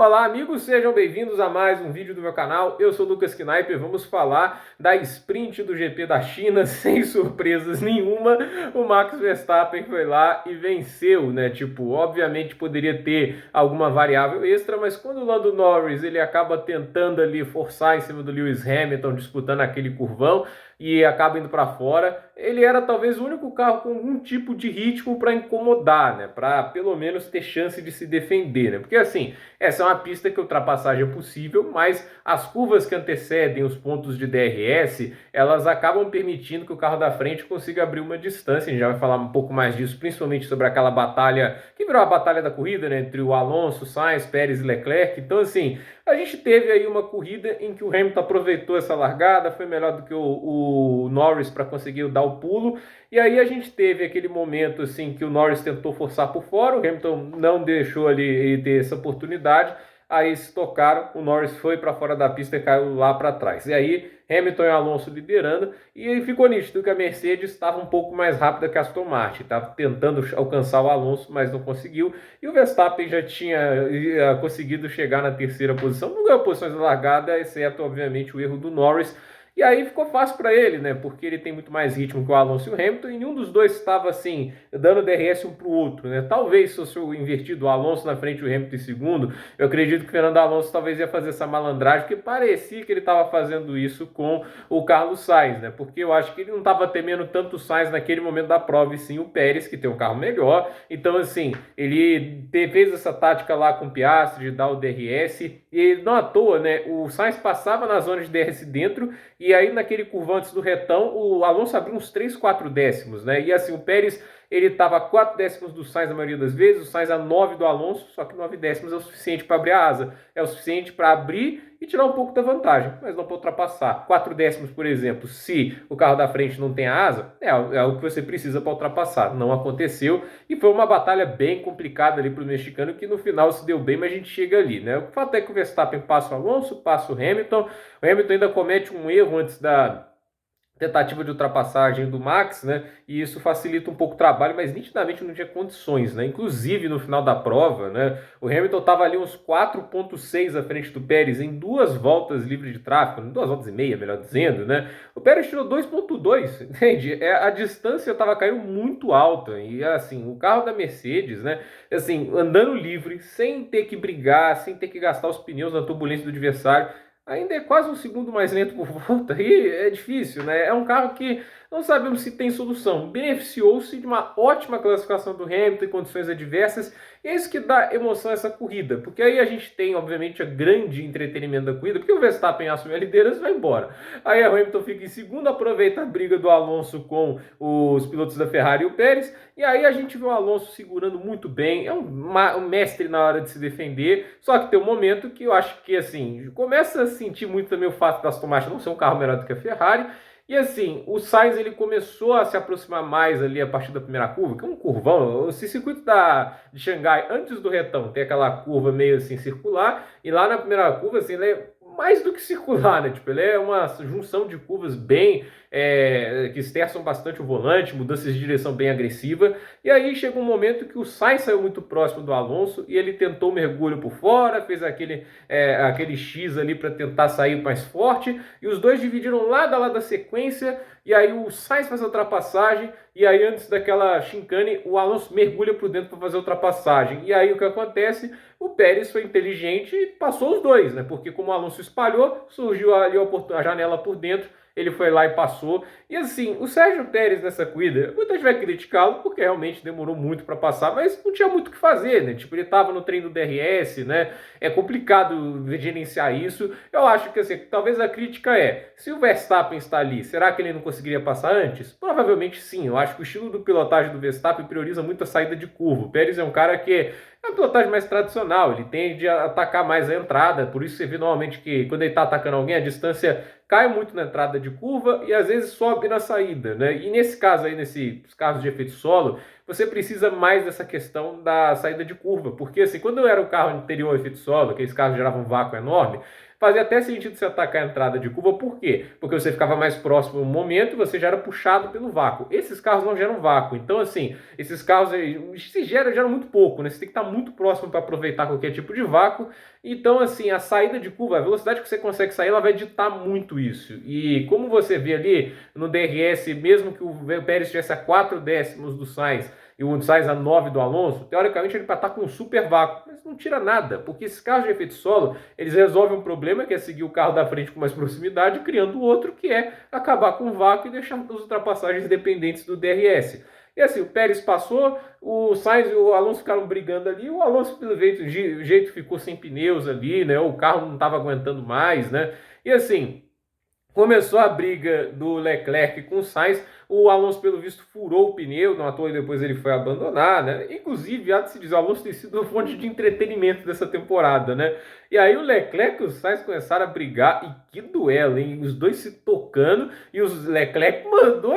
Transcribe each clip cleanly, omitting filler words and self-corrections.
Olá, amigos, sejam bem-vindos a mais um vídeo do meu canal. Eu sou o Lucas Kniper. Vamos falar da sprint do GP da China. Sem surpresas nenhuma, o Max Verstappen foi lá e venceu, né? Tipo, obviamente poderia ter alguma variável extra, mas quando o Lando Norris ele acaba tentando ali forçar em cima do Lewis Hamilton, disputando aquele curvão e acaba indo para fora, ele era talvez o único carro com algum tipo de ritmo para incomodar, né? Para pelo menos ter chance de se defender, né? Porque assim, essa é uma pista que a ultrapassagem é possível, mas as curvas que antecedem os pontos de DRS, elas acabam permitindo que o carro da frente consiga abrir uma distância. A gente já vai falar um pouco mais disso, principalmente sobre aquela batalha que virou a batalha da corrida, né, entre o Alonso, Sainz, Pérez e Leclerc. Então, assim, a gente teve aí uma corrida em que o Hamilton aproveitou essa largada, foi melhor do que o Norris para conseguir dar o pulo. E aí a gente teve aquele momento assim que o Norris tentou forçar por fora, o Hamilton não deixou ali ele ter essa oportunidade. Aí se tocaram, o Norris foi para fora da pista e caiu lá para trás. E aí Hamilton e Alonso liderando, e aí ficou nítido que a Mercedes estava um pouco mais rápida que a Aston Martin, estava tentando alcançar o Alonso, mas não conseguiu, e o Verstappen já tinha conseguido chegar na terceira posição, não ganhou posições de largada, exceto obviamente o erro do Norris. E aí ficou fácil para ele, né? Porque ele tem muito mais ritmo que o Alonso e o Hamilton, e nenhum dos dois estava assim, dando DRS um para o outro, né? Talvez se fosse o invertido, o Alonso na frente e o Hamilton em segundo, eu acredito que o Fernando Alonso talvez ia fazer essa malandragem, porque parecia que ele estava fazendo isso com o Carlos Sainz, né? Porque eu acho que ele não estava temendo tanto o Sainz naquele momento da prova, e sim o Pérez, que tem um carro melhor. Então, assim, ele fez essa tática lá com o Piastri de dar o DRS, e não à toa, né? O Sainz passava na zona de DRS dentro, e aí naquele curvão antes do retão, o Alonso abriu uns 3, 4 décimos, né? E assim, o Pérez, ele estava a 4 décimos do Sainz na maioria das vezes, o Sainz a 9 do Alonso, só que 9 décimos é o suficiente para abrir a asa, é o suficiente para abrir e tirar um pouco da vantagem, mas não para ultrapassar. 4 décimos, por exemplo, se o carro da frente não tem a asa, é o que você precisa para ultrapassar. Não aconteceu e foi uma batalha bem complicada ali para o mexicano, que no final se deu bem, mas a gente chega ali, né? O fato é que o Verstappen passa o Alonso, passa o Hamilton ainda comete um erro antes da tentativa de ultrapassagem do Max, né? E isso facilita um pouco o trabalho, mas nitidamente não tinha condições, né? Inclusive no final da prova, né? O Hamilton estava ali uns 4,6 à frente do Pérez em 2 voltas livre de tráfego, 2 voltas e meia, melhor dizendo, né? O Pérez tirou 2,2, entende? A distância estava caindo muito alta e assim, o carro da Mercedes, né? Assim, andando livre, sem ter que brigar, sem ter que gastar os pneus na turbulência do adversário, ainda é quase um segundo mais lento por volta, e é difícil, né? É um carro que não sabemos se tem solução. Beneficiou-se de uma ótima classificação do Hamilton em condições adversas, e é isso que dá emoção a essa corrida, porque aí a gente tem, obviamente, a grande entretenimento da corrida, porque o Verstappen assume a liderança e vai embora. Aí o Hamilton fica em segundo, aproveita a briga do Alonso com os pilotos da Ferrari e o Pérez, e aí a gente vê o Alonso segurando muito bem, é um mestre na hora de se defender, só que tem um momento que eu acho que, assim, começa a sentir muito também o fato da Aston Martin não ser um carro melhor do que a Ferrari, e assim, o Sainz ele começou a se aproximar mais ali a partir da primeira curva, que é um curvão. Esse circuito de Xangai, antes do retão, tem aquela curva meio assim circular, e lá na primeira curva, assim, ele é mais do que circular, né? Tipo, ele é uma junção de curvas bem que esterçam bastante o volante, mudanças de direção bem agressiva. E aí chega um momento que o Sainz saiu muito próximo do Alonso e ele tentou mergulho por fora, fez aquele X ali para tentar sair mais forte, e os dois dividiram lado a lado da sequência, e aí o Sainz faz a ultrapassagem, e aí antes daquela chicane, o Alonso mergulha por dentro para fazer a ultrapassagem. E aí o que acontece? O Pérez foi inteligente e passou os dois, né? Porque como o Alonso espalhou, surgiu ali a janela por dentro, ele foi lá e passou. E assim, o Sérgio Pérez nessa corrida, muita gente vai criticá-lo porque realmente demorou muito para passar, mas não tinha muito o que fazer, né? Tipo, ele estava no trem do DRS, né? É complicado gerenciar isso. Eu acho que assim, talvez a crítica se o Verstappen está ali, será que ele não conseguiria passar antes? Provavelmente sim. Eu acho que o estilo do pilotagem do Verstappen prioriza muito a saída de curva. O Pérez é um cara que é uma pilotagem mais tradicional, ele tende a atacar mais a entrada, por isso você vê normalmente que quando ele está atacando alguém, a distância cai muito na entrada de curva e às vezes sobe na saída, né? E nesse caso aí, nesses casos de efeito solo, você precisa mais dessa questão da saída de curva, porque assim, quando era o carro anterior ao efeito solo, aqueles carros geravam um vácuo enorme, fazia até sentido você atacar a entrada de curva, por quê? Porque você ficava mais próximo no momento e você já era puxado pelo vácuo. Esses carros não geram vácuo, então assim, esses carros se geram muito pouco, né? Você tem que estar muito próximo para aproveitar qualquer tipo de vácuo. Então assim, a saída de curva, a velocidade que você consegue sair, ela vai ditar muito isso. E como você vê ali no DRS, mesmo que o Pérez estivesse a 4 décimos do Sainz, e o Sainz a 9 do Alonso, teoricamente ele vai estar com um super vácuo, mas não tira nada, porque esses carros de efeito solo, eles resolvem um problema que é seguir o carro da frente com mais proximidade, criando outro que é acabar com o vácuo e deixar as ultrapassagens dependentes do DRS. E assim, o Pérez passou, o Sainz e o Alonso ficaram brigando ali, o Alonso pelo jeito ficou sem pneus ali, né? O carro não estava aguentando mais, né? E assim, começou a briga do Leclerc com o Sainz, o Alonso, pelo visto, furou o pneu, não à toa, e depois ele foi abandonar, né? Inclusive, há de se dizer, o Alonso tem sido fonte de entretenimento dessa temporada, né? E aí o Leclerc e o Sainz começaram a brigar, e que duelo, hein? Os dois se tocando, e o Leclerc mandou,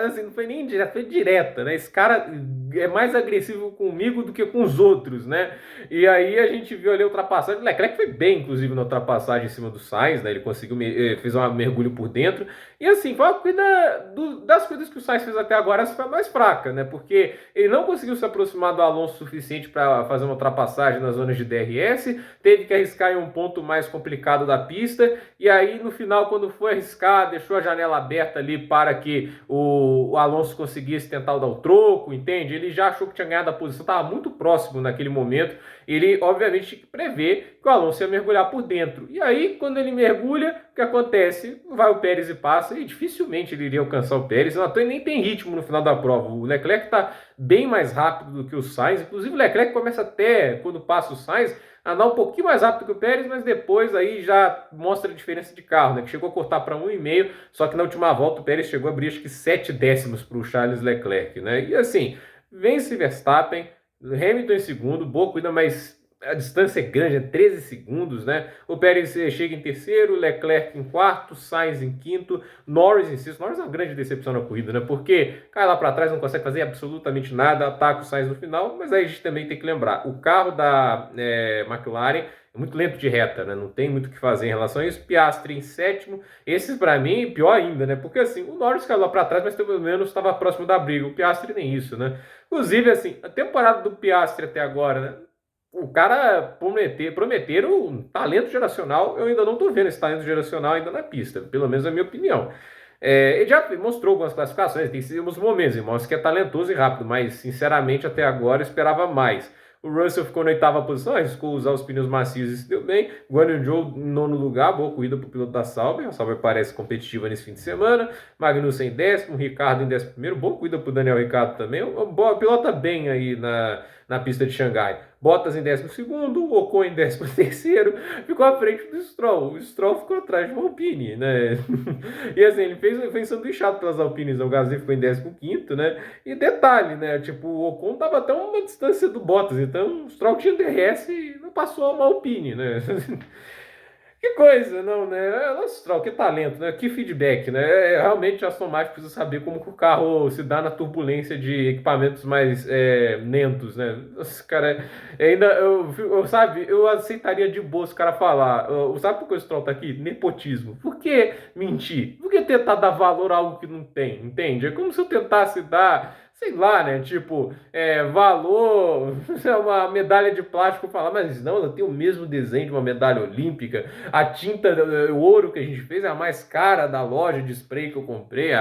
assim, não foi nem indireta, foi direta, né? Esse cara é mais agressivo comigo do que com os outros, né? E aí a gente viu ali a ultrapassagem, o Leclerc foi bem, inclusive, na ultrapassagem em cima do Sainz, né? Ele conseguiu, fez um mergulho por dentro, e assim, foi uma corrida das coisas que o Sainz fez até agora, essa foi a mais fraca, né? Porque ele não conseguiu se aproximar do Alonso o suficiente para fazer uma ultrapassagem nas zonas de DRS, teve que arriscar em um ponto mais complicado da pista, e aí no final, quando foi arriscar, deixou a janela aberta ali para que o Alonso conseguisse tentar dar o troco, entende? Ele já achou que tinha ganhado a posição, estava muito próximo naquele momento, ele obviamente tinha que prever que o Alonso ia mergulhar por dentro. E aí, quando ele mergulha, o que acontece? Vai o Pérez e passa, e dificilmente ele iria alcançar o Pérez. Não, nem tem ritmo no final da prova. O Leclerc está bem mais rápido do que o Sainz. Inclusive, o Leclerc começa até, quando passa o Sainz, a andar um pouquinho mais rápido que o Pérez, mas depois aí já mostra a diferença de carro, né? Que chegou a cortar para 1,5, só que na última volta o Pérez chegou a abrir acho que 7 décimos para o Charles Leclerc, né? E assim, vence Verstappen, Hamilton em segundo, boa corrida, mas a distância é grande, é 13 segundos, né? O Pérez chega em terceiro, Leclerc em quarto, Sainz em quinto, Norris em sexto. Norris é uma grande decepção na corrida, né? Porque cai lá para trás, não consegue fazer absolutamente nada, ataca o Sainz no final, mas aí a gente também tem que lembrar, o carro da McLaren é muito lento de reta, né? Não tem muito o que fazer em relação a isso. Piastri em sétimo, esses para mim, pior ainda, né? Porque assim, o Norris caiu lá para trás, mas pelo menos estava próximo da briga. O Piastri nem isso, né? Inclusive, assim, a temporada do Piastri até agora, né? O cara prometeram um talento geracional. Eu ainda não tô vendo esse talento geracional ainda na pista, pelo menos na minha opinião. Ele já mostrou algumas classificações, tem uns momentos, mostra que é talentoso e rápido, mas sinceramente até agora eu esperava mais. O Russell ficou na oitava posição, arriscou usar os pneus macios e se deu bem. Guan Yu Zhou em nono lugar, boa corrida para o piloto da Sauber. A Sauber parece competitiva nesse fim de semana. Magnussen em décimo, Ricardo em décimo primeiro. Boa corrida para o Daniel Ricciardo também. O pilota bem aí na pista de Xangai. Bottas em 12º, Ocon em 13º, ficou à frente do Stroll. O Stroll ficou atrás de uma Alpine, né? E assim, ele foi sanduichado pelas Alpines, o Gasly ficou em 15º, né? E detalhe, né? Tipo, o Ocon tava até uma distância do Bottas, então o Stroll tinha DRS e não passou uma Alpine, né? Que coisa, não, né? Nossa, Stroll, que talento, né? Que feedback, né? Realmente a Aston Martin precisa saber como que o carro se dá na turbulência de equipamentos mais lentos, né? Nossa, cara, ainda, sabe, eu aceitaria de boa se o cara falar, sabe por que o Stroll tá aqui? Nepotismo. Por que mentir? Por que tentar dar valor a algo que não tem, entende? É como se eu tentasse dar, sei lá, né? Tipo, valor, uma medalha de plástico, falar, mas não, ela tem o mesmo desenho de uma medalha olímpica. A tinta, o ouro que a gente fez é a mais cara da loja de spray que eu comprei.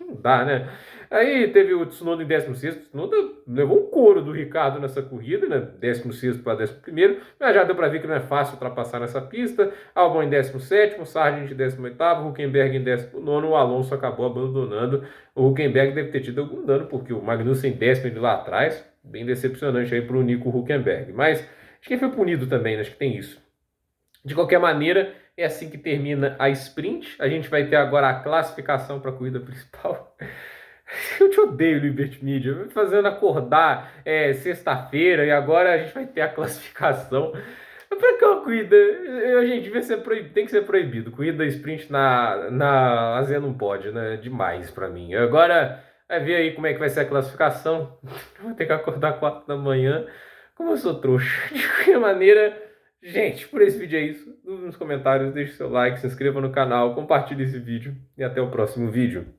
Não dá, né? Aí teve o Tsunoda em 16º. Tsunoda levou um couro do Ricardo nessa corrida, né? 16º para 11º. Mas já deu para ver que não é fácil ultrapassar nessa pista. Albon em 17º, Sargent em 18º, Hülkenberg em 19º. O Alonso acabou abandonando. O Hülkenberg deve ter tido algum dano, porque o Magnussen em 10º lá atrás. Bem decepcionante aí para o Nico Hülkenberg. Mas acho que ele foi punido também, né? Acho que tem isso. De qualquer maneira, é assim que termina a sprint. A gente vai ter agora a classificação para a corrida principal. Eu te odeio, Liberty Media, fazendo acordar sexta-feira e agora a gente vai ter a classificação. Para que uma corrida? Gente, devia ser proibido, tem que ser proibido. Corrida sprint na Ásia não pode, né? Demais para mim. Agora vai ver aí como é que vai ser a classificação. Vou ter que acordar 4 da manhã. Como eu sou trouxa. De qualquer maneira. Gente, por esse vídeo é isso. Nos comentários, deixe seu like, se inscreva no canal, compartilhe esse vídeo e até o próximo vídeo.